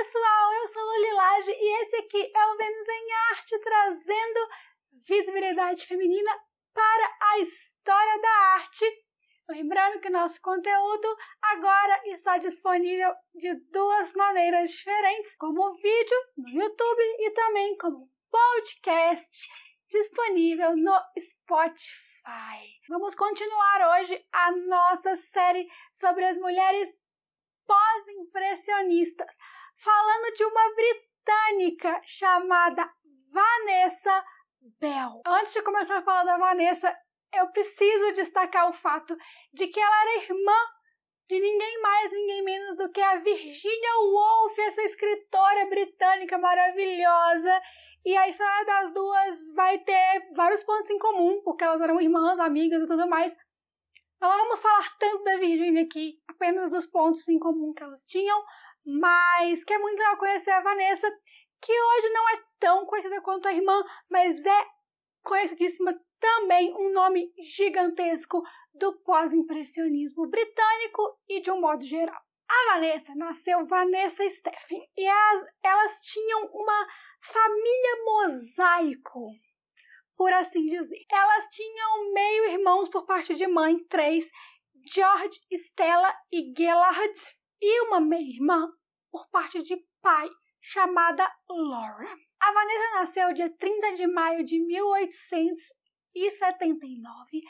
pessoal, eu sou a Luli Lage e esse aqui é o Vênus em Arte, trazendo visibilidade feminina para a história da arte. Lembrando que nosso conteúdo agora está disponível de duas maneiras diferentes, como vídeo no YouTube e também como podcast disponível no Spotify. Vamos continuar hoje a nossa série sobre as mulheres pós-impressionistas, falando de uma britânica chamada Vanessa Bell. Antes de começar a falar da Vanessa, eu preciso destacar o fato de que ela era irmã de ninguém mais, ninguém menos do que a Virginia Woolf, essa escritora britânica maravilhosa. E a história das duas vai ter vários pontos em comum, porque elas eram irmãs, amigas e tudo mais. Não vamos falar tanto da Virginia aqui, apenas dos pontos em comum que elas tinham, mas que é muito legal conhecer a Vanessa, que hoje não é tão conhecida quanto a irmã, mas é conhecidíssima também, um nome gigantesco do pós-impressionismo britânico e de um modo geral. A Vanessa nasceu Vanessa Stephen e elas tinham uma família mosaico, por assim dizer. Elas tinham meio-irmãos por parte de mãe, 3, George, Stella e Gellard, e uma meia-irmã por parte de pai, chamada Laura. A Vanessa nasceu dia 30 de maio de 1879,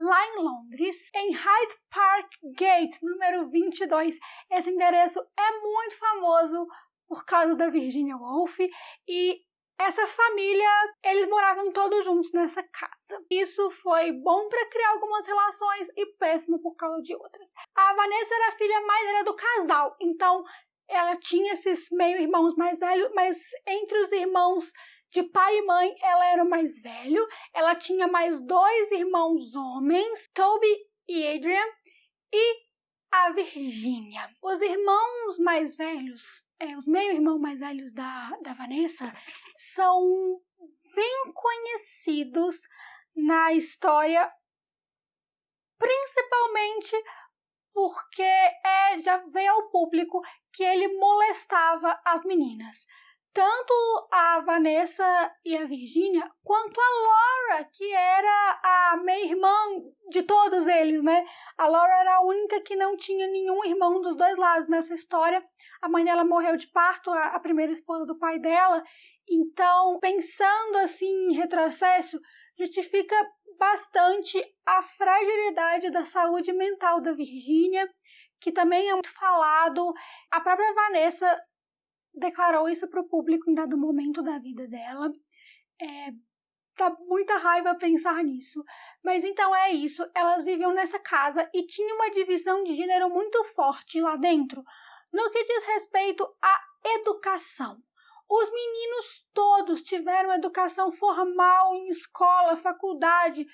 lá em Londres, em Hyde Park Gate, número 22. Esse endereço é muito famoso por causa da Virginia Woolf e essa família, eles moravam todos juntos nessa casa. Isso foi bom para criar algumas relações e péssimo por causa de outras. A Vanessa era a filha mais velha do casal, então ela tinha esses meio-irmãos mais velhos, mas entre os irmãos de pai e mãe, ela era o mais velho. Ela tinha mais 2 irmãos homens, Toby e Adrian, e a Virginia. Os irmãos mais velhos, os meio-irmãos mais velhos da Vanessa, são bem conhecidos na história, principalmente porque já veio ao público que ele molestava as meninas. Tanto a Vanessa e a Virginia, quanto a Laura, que era a meia-irmã de todos eles, né? A Laura era a única que não tinha nenhum irmão dos dois lados nessa história. A mãe dela morreu de parto, a primeira esposa do pai dela. Então, pensando assim em retrocesso, justifica bastante a fragilidade da saúde mental da Virginia, que também é muito falado. A própria Vanessa declarou isso para o público em dado momento da vida dela. Dá muita raiva pensar nisso. Mas então é isso, elas viviam nessa casa e tinha uma divisão de gênero muito forte lá dentro, no que diz respeito à educação. Os meninos todos tiveram educação formal em escola, faculdade,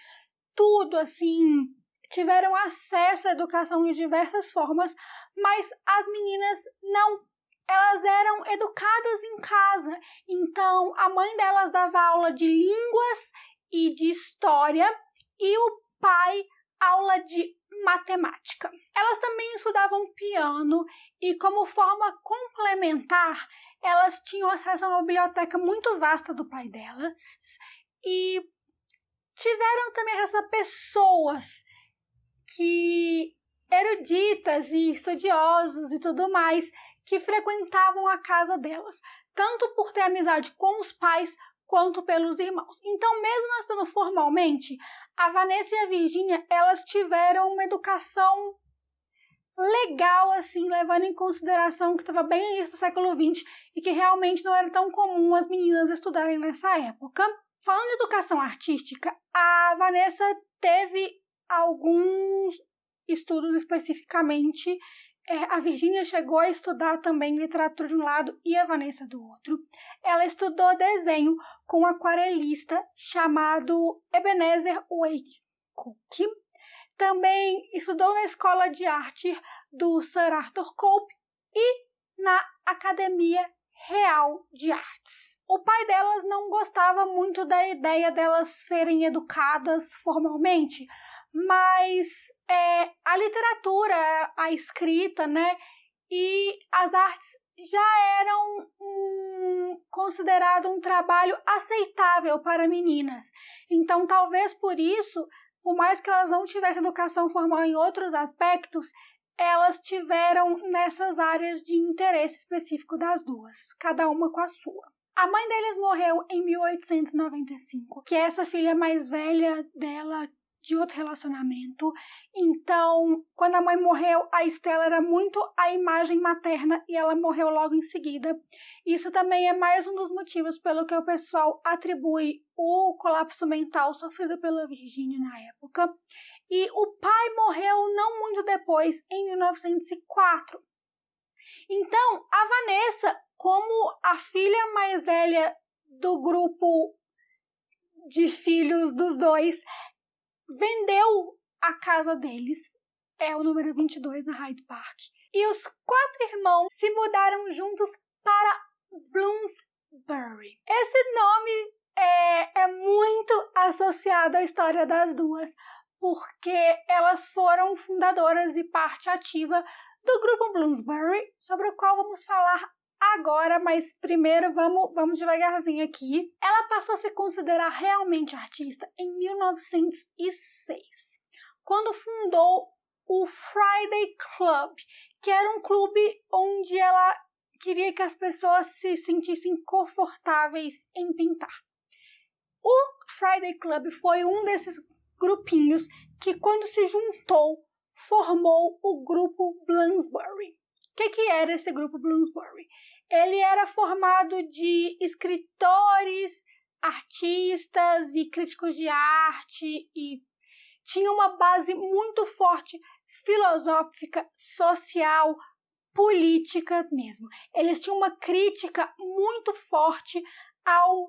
tudo assim, tiveram acesso à educação de diversas formas, mas as meninas não. Elas eram educadas em casa, então a mãe delas dava aula de línguas e de história e o pai aula de matemática. Elas também estudavam piano e, como forma complementar, elas tinham acesso a uma biblioteca muito vasta do pai delas e tiveram também essas pessoas que eruditas e estudiosos e tudo mais, que frequentavam a casa delas, tanto por ter amizade com os pais, quanto pelos irmãos. Então, mesmo não estando formalmente, a Vanessa e a Virginia, elas tiveram uma educação legal, assim, levando em consideração que estava bem no início do século XX e que realmente não era tão comum as meninas estudarem nessa época. Falando de educação artística, a Vanessa teve alguns estudos especificamente. A Virginia chegou a estudar também literatura de um lado e a Vanessa do outro. Ela estudou desenho com um aquarelista chamado Ebenezer Wake. Também estudou na escola de arte do Sir Arthur Cope e na Academia Real de Artes. O pai delas não gostava muito da ideia delas serem educadas formalmente, mas a literatura, a escrita, né, e as artes já eram considerado um trabalho aceitável para meninas. Então, talvez por isso, por mais que elas não tivessem educação formal em outros aspectos, elas tiveram nessas áreas de interesse específico das duas, cada uma com a sua. A mãe deles morreu em 1895, que é essa filha mais velha dela de outro relacionamento. Então, quando a mãe morreu, a Stella era muito a imagem materna e ela morreu logo em seguida. Isso também é mais um dos motivos pelo que o pessoal atribui o colapso mental sofrido pela Virginia na época. E o pai morreu não muito depois, em 1904. Então, a Vanessa, como a filha mais velha do grupo de filhos dos dois, vendeu a casa deles, é o número 22 na Hyde Park, e os 4 irmãos se mudaram juntos para Bloomsbury. Esse nome é muito associado à história das duas, porque elas foram fundadoras e parte ativa do grupo Bloomsbury, sobre o qual vamos falar agora, mas primeiro vamos devagarzinho aqui. Ela passou a se considerar realmente artista em 1906, quando fundou o Friday Club, que era um clube onde ela queria que as pessoas se sentissem confortáveis em pintar. O Friday Club foi um desses grupinhos que, quando se juntou, formou o grupo Bloomsbury. O que era esse grupo Bloomsbury? Ele era formado de escritores, artistas e críticos de arte e tinha uma base muito forte filosófica, social, política mesmo. Eles tinham uma crítica muito forte ao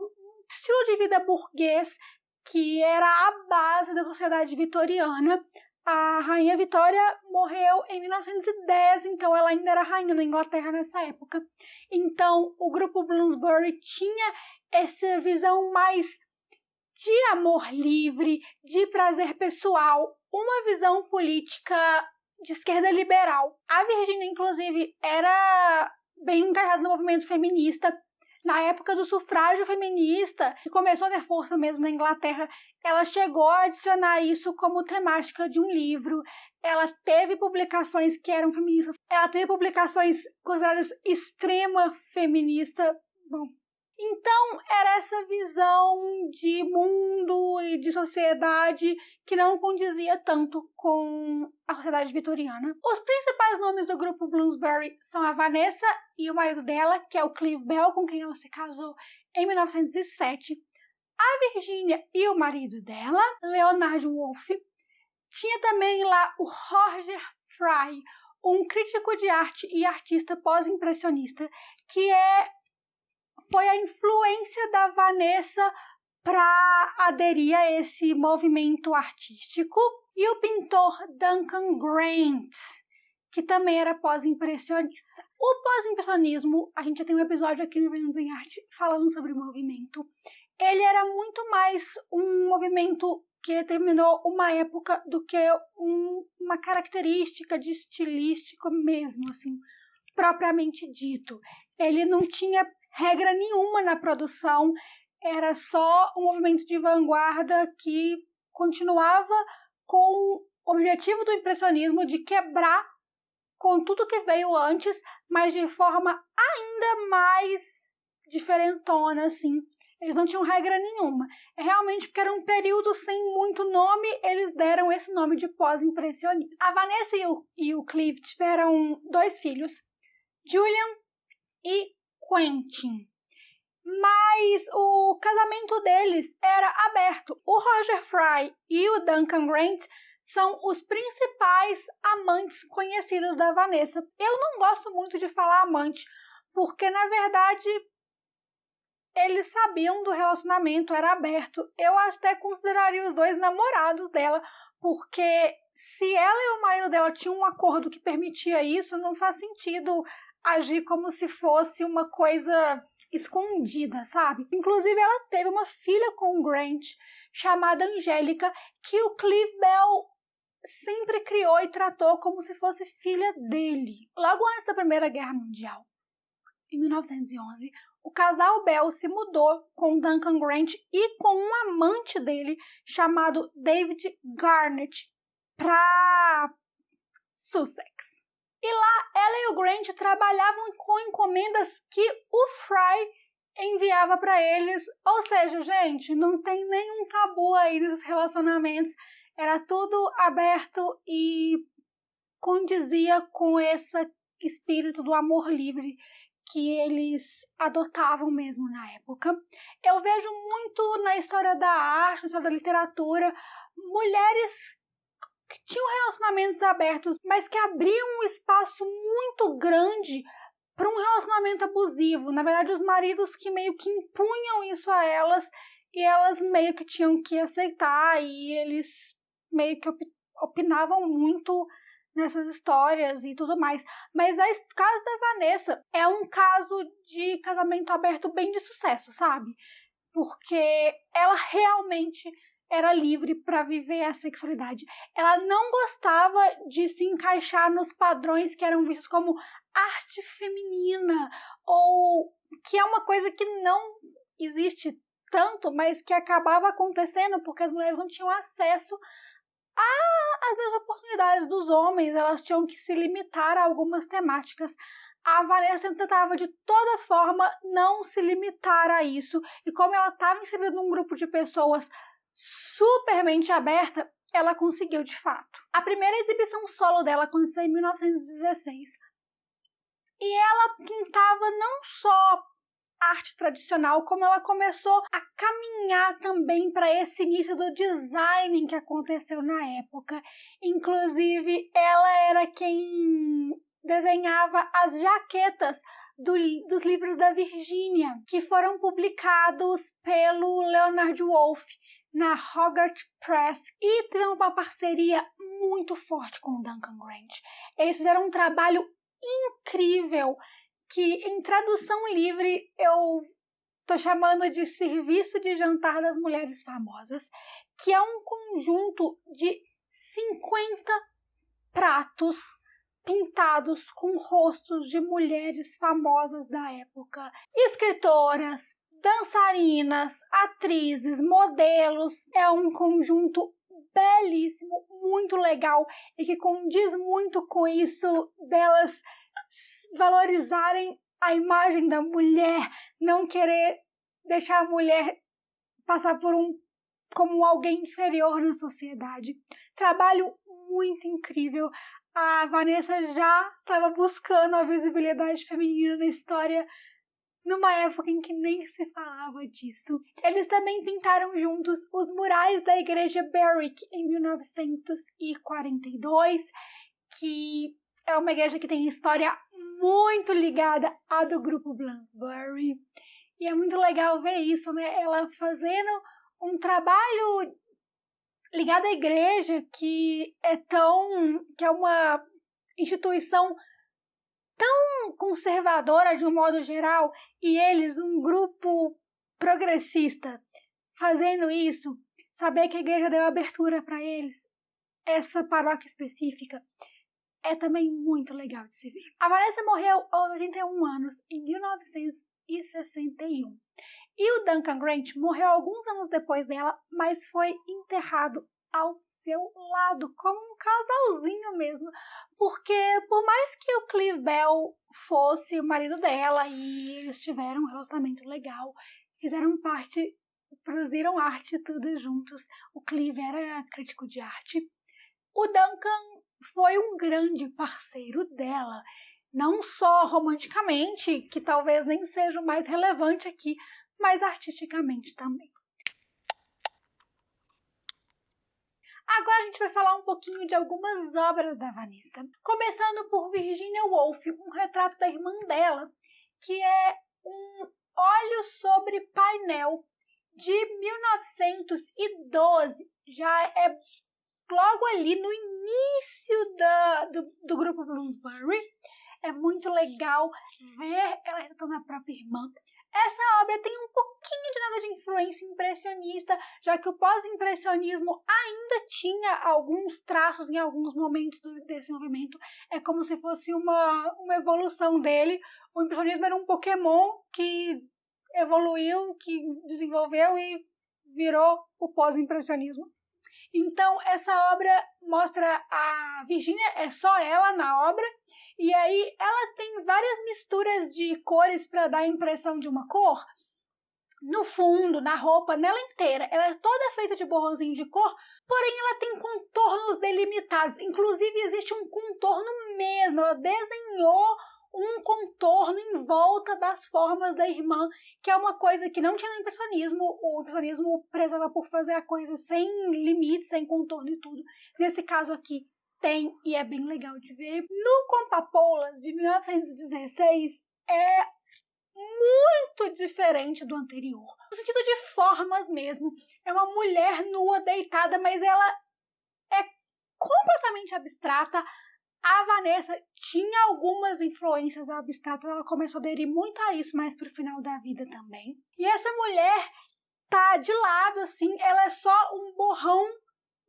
estilo de vida burguês, que era a base da sociedade vitoriana. A rainha Vitória morreu em 1910, então ela ainda era rainha da Inglaterra nessa época. Então, o grupo Bloomsbury tinha essa visão mais de amor livre, de prazer pessoal, uma visão política de esquerda liberal. A Virginia, inclusive, era bem engajada no movimento feminista. Na época do sufrágio feminista, que começou a ter força mesmo na Inglaterra, ela chegou a adicionar isso como temática de um livro. Ela teve publicações que eram feministas. Ela teve publicações consideradas extrema feminista. Bom, então era essa visão de mundo e de sociedade que não condizia tanto com a sociedade vitoriana. Os principais nomes do grupo Bloomsbury são a Vanessa e o marido dela, que é o Clive Bell, com quem ela se casou em 1907. A Virginia e o marido dela, Leonard Woolf. Tinha também lá o Roger Fry, um crítico de arte e artista pós-impressionista, que foi a influência da Vanessa para aderir a esse movimento artístico. E o pintor Duncan Grant, que também era pós-impressionista. O pós-impressionismo, a gente já tem um episódio aqui no Vênus em Arte falando sobre o movimento. Ele era muito mais um movimento que determinou uma época do que uma característica de estilístico mesmo, assim, propriamente dito. Ele não tinha regra nenhuma na produção, era só um movimento de vanguarda que continuava com o objetivo do impressionismo de quebrar com tudo que veio antes, mas de forma ainda mais diferentona, assim. Eles não tinham regra nenhuma. É realmente porque era um período sem muito nome, eles deram esse nome de pós-impressionismo. A Vanessa e o Clive tiveram 2 filhos, Julian e Quentin. Mas o casamento deles era aberto. O Roger Fry e o Duncan Grant são os principais amantes conhecidos da Vanessa. Eu não gosto muito de falar amante, porque na verdade eles sabiam do relacionamento, era aberto. Eu até consideraria os 2 namorados dela, porque se ela e o marido dela tinham um acordo que permitia isso, não faz sentido agir como se fosse uma coisa escondida, sabe? Inclusive, ela teve uma filha com o Grant, chamada Angélica, que o Clive Bell sempre criou e tratou como se fosse filha dele. Logo antes da Primeira Guerra Mundial, em 1911, o casal Bell se mudou com Duncan Grant e com um amante dele chamado David Garnett para Sussex. E lá, ela e o Grant trabalhavam com encomendas que o Fry enviava para eles. Ou seja, gente, não tem nenhum tabu aí nos relacionamentos. Era tudo aberto e condizia com esse espírito do amor livre que eles adotavam mesmo na época. Eu vejo muito na história da arte, na história da literatura, mulheres que tinham relacionamentos abertos, mas que abriam um espaço muito grande para um relacionamento abusivo. Na verdade, os maridos que meio que impunham isso a elas e elas meio que tinham que aceitar, e eles meio que opinavam muito nessas histórias e tudo mais. Mas o caso da Vanessa é um caso de casamento aberto bem de sucesso, sabe? Porque ela realmente era livre para viver a sexualidade. Ela não gostava de se encaixar nos padrões que eram vistos como arte feminina, ou que é uma coisa que não existe tanto, mas que acabava acontecendo porque as mulheres não tinham acesso às mesmas oportunidades dos homens. Elas tinham que se limitar a algumas temáticas. A Vanessa tentava de toda forma não se limitar a isso, e como ela estava inserida num grupo de pessoas super mente aberta, ela conseguiu de fato. A primeira exibição solo dela aconteceu em 1916. E ela pintava não só arte tradicional, como ela começou a caminhar também para esse início do design que aconteceu na época. Inclusive, ela era quem desenhava as jaquetas dos livros da Virginia, que foram publicados pelo Leonard Woolf na Hogarth Press, e teve uma parceria muito forte com o Duncan Grant. Eles fizeram um trabalho incrível que, em tradução livre, eu tô chamando de Serviço de Jantar das Mulheres Famosas, que é um conjunto de 50 pratos pintados com rostos de mulheres famosas da época, escritoras, dançarinas, atrizes, modelos. É um conjunto belíssimo, muito legal, e que condiz muito com isso delas valorizarem a imagem da mulher, não querer deixar a mulher passar como alguém inferior na sociedade. Trabalho muito incrível. A Vanessa já estava buscando a visibilidade feminina na história numa época em que nem se falava disso. Eles também pintaram juntos os murais da Igreja Berwick em 1942, que é uma igreja que tem história muito ligada à do grupo Bloomsbury. E é muito legal ver isso, né? Ela fazendo um trabalho ligado à igreja, que é uma instituição tão conservadora de um modo geral, e eles, um grupo progressista, fazendo isso, saber que a igreja deu abertura para eles, essa paróquia específica, é também muito legal de se ver. A Vanessa morreu aos 81 anos, em 1961. E o Duncan Grant morreu alguns anos depois dela, mas foi enterrado ao seu lado, como um casalzinho mesmo. Porque, por mais que o Clive Bell fosse o marido dela e eles tiveram um relacionamento legal, fizeram parte, produziram arte tudo juntos, o Clive era crítico de arte, o Duncan foi um grande parceiro dela, não só romanticamente, que talvez nem seja o mais relevante aqui, mas artisticamente também. Agora a gente vai falar um pouquinho de algumas obras da Vanessa, começando por Virginia Woolf, um retrato da irmã dela, que é um óleo sobre painel de 1912, já é logo ali no início do grupo Bloomsbury. É muito legal ver ela retratando a própria irmã. Essa obra tem um pouquinho de nada de influência impressionista, já que o pós-impressionismo ainda tinha alguns traços em alguns momentos desse movimento. É como se fosse uma evolução dele. O impressionismo era um Pokémon que evoluiu, que desenvolveu e virou o pós-impressionismo. Então, essa obra mostra a Virginia, é só ela na obra, e aí ela tem várias misturas de cores para dar a impressão de uma cor. No fundo, na roupa, nela inteira, ela é toda feita de borrãozinho de cor, porém ela tem contornos delimitados. Inclusive, existe um contorno mesmo, ela desenhou um contorno em volta das formas da irmã, que é uma coisa que não tinha no impressionismo. O impressionismo prezava por fazer a coisa sem limite, sem contorno e tudo. Nesse caso aqui tem, e é bem legal de ver. No Compapoulas, de 1916, é muito diferente do anterior. No sentido de formas mesmo. É uma mulher nua, deitada, mas ela é completamente abstrata. A Vanessa tinha algumas influências abstratas, ela começou a aderir muito a isso mais pro final da vida também. E essa mulher tá de lado, assim, ela é só um borrão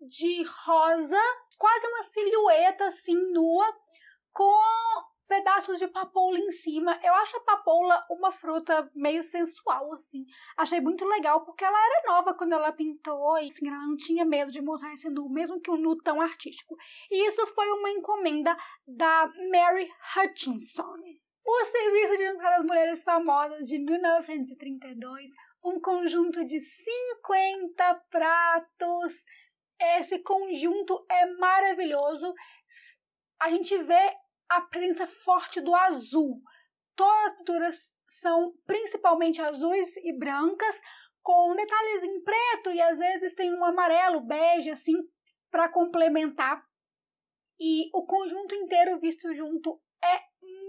de rosa, quase uma silhueta, assim, nua, com pedaços de papoula em cima. Eu acho a papoula uma fruta meio sensual, assim. Achei muito legal, porque ela era nova quando ela pintou, e assim, ela não tinha medo de mostrar esse nu, mesmo que um nu tão artístico. E isso foi uma encomenda da Mary Hutchinson. O Serviço de Jantar das Mulheres Famosas, de 1932, um conjunto de 50 pratos. Esse conjunto é maravilhoso. A gente vê a presença forte do azul. Todas as pinturas são principalmente azuis e brancas, com detalhes em preto e às vezes tem um amarelo, bege, assim, para complementar. E o conjunto inteiro visto junto é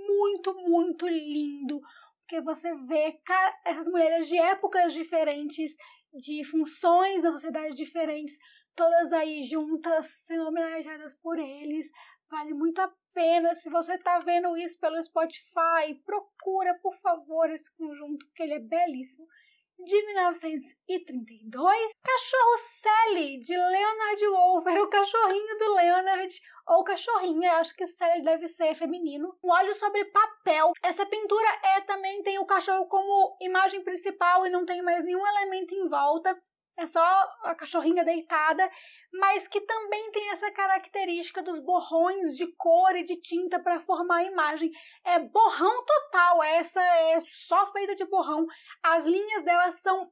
muito, muito lindo, porque você vê essas mulheres de épocas diferentes, de funções na sociedade diferentes, todas aí juntas, sendo homenageadas por eles. Vale muito a pena. Se você tá vendo isso pelo Spotify, procura, por favor, esse conjunto, porque ele é belíssimo. De 1932, Cachorro Sally, de Leonard Woolf. Era o cachorrinho do Leonard, ou cachorrinha, acho que Sally deve ser feminino. Um óleo sobre papel. Essa pintura também tem o cachorro como imagem principal e não tem mais nenhum elemento em volta. É só a cachorrinha deitada, mas que também tem essa característica dos borrões de cor e de tinta para formar a imagem. É borrão total, essa é só feita de borrão. As linhas delas são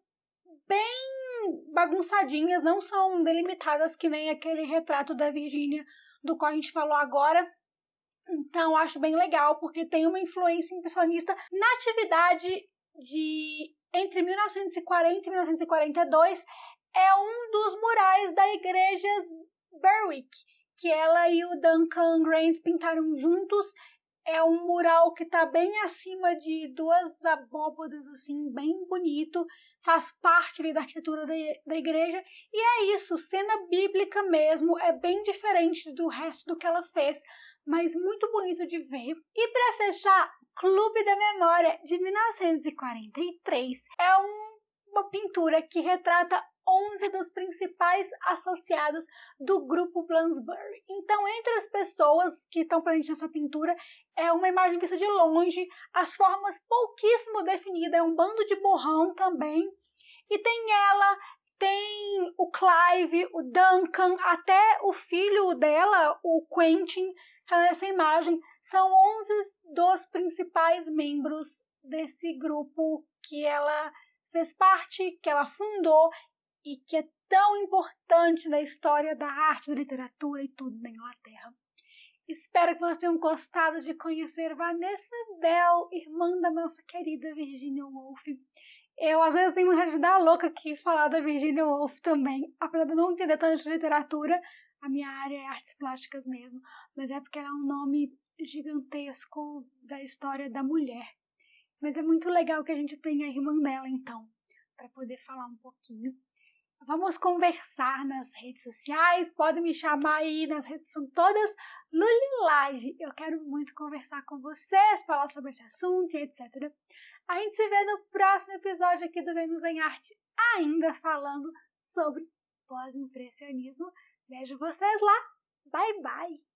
bem bagunçadinhas, não são delimitadas que nem aquele retrato da Virginia do qual a gente falou agora. Então, acho bem legal, porque tem uma influência impressionista na atividade de entre 1940 e 1942, é um dos murais da igreja Berwick, que ela e o Duncan Grant pintaram juntos. É um mural que está bem acima de duas abóbadas, assim, bem bonito. Faz parte ali da arquitetura da igreja. E é isso, cena bíblica mesmo. É bem diferente do resto do que ela fez, mas muito bonito de ver. E para fechar, Clube da Memória, de 1943. É uma pintura que retrata 11 dos principais associados do grupo Bloomsbury. Então, entre as pessoas que estão presentes nessa pintura, é uma imagem vista de longe, as formas pouquíssimo definidas, é um bando de borrão também. E tem ela, tem o Clive, o Duncan, até o filho dela, o Quentin, nessa imagem. São 11 dos principais membros desse grupo que ela fez parte, que ela fundou e que é tão importante na história da arte, da literatura e tudo na Inglaterra. Espero que vocês tenham gostado de conhecer Vanessa Bell, irmã da nossa querida Virginia Woolf. Eu, às vezes, tenho vontade de dar louca aqui e falar da Virginia Woolf também, apesar de eu não entender tanto de literatura. A minha área é artes plásticas mesmo, mas é porque ela é um nome gigantesco da história da mulher. Mas é muito legal que a gente tenha a irmã dela, então, para poder falar um pouquinho. Vamos conversar nas redes sociais, podem me chamar aí, nas redes são todas Lulilage. Eu quero muito conversar com vocês, falar sobre esse assunto e etc. A gente se vê no próximo episódio aqui do Vênus em Arte, ainda falando sobre pós-impressionismo. Vejo vocês lá. Bye, bye!